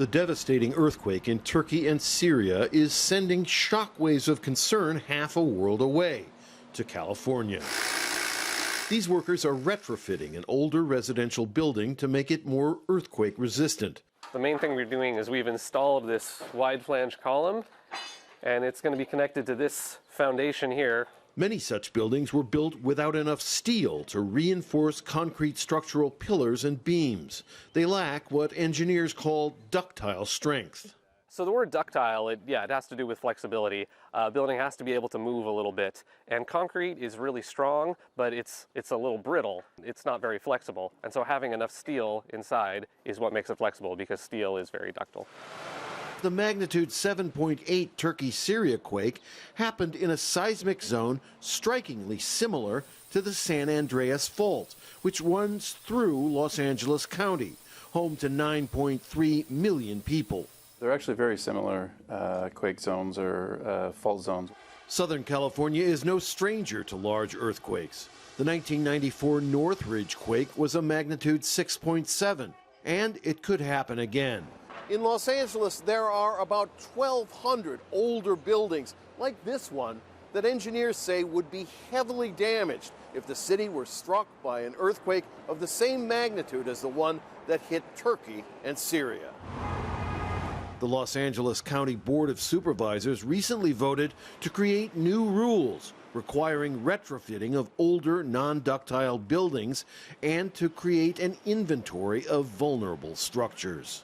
The devastating earthquake in Turkey and Syria is sending shockwaves of concern half a world away, to California. These workers are retrofitting an older residential building to make it more earthquake resistant. The main thing we're doing is we've installed this wide flange column, and it's going to be connected to this foundation here. Many such buildings were built without enough steel to reinforce concrete structural pillars and beams. They lack what engineers call ductile strength. So the word ductile, it has to do with flexibility. A building has to be able to move a little bit. And concrete is really strong, but it's a little brittle. It's not very flexible. And so having enough steel inside is what makes it flexible, because steel is very ductile. The magnitude 7.8 Turkey-Syria quake happened in a seismic zone strikingly similar to the San Andreas Fault, which runs through Los Angeles County, home to 9.3 million people. They're actually very similar quake zones or fault zones. Southern California is no stranger to large earthquakes. The 1994 Northridge quake was a magnitude 6.7, and it could happen again. In Los Angeles, there are about 1,200 older buildings like this one that engineers say would be heavily damaged if the city were struck by an earthquake of the same magnitude as the one that hit Turkey and Syria. The Los Angeles County Board of Supervisors recently voted to create new rules requiring retrofitting of older non-ductile buildings and to create an inventory of vulnerable structures.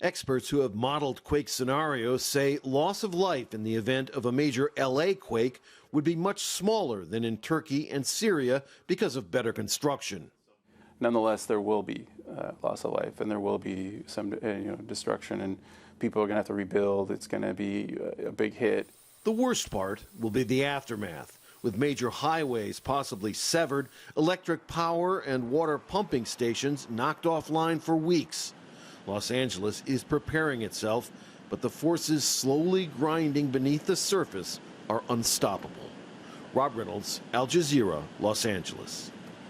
Experts who have modeled quake scenarios say loss of life in the event of a major LA quake would be much smaller than in Turkey and Syria because of better construction. Nonetheless, there will be loss of life, and there will be some destruction, and people are going to have to rebuild. It's going to be a big hit. The worst part will be the aftermath, with major highways possibly severed, electric power and water pumping stations knocked offline for weeks. Los Angeles is preparing itself, but the forces slowly grinding beneath the surface are unstoppable. Rob Reynolds, Al Jazeera, Los Angeles.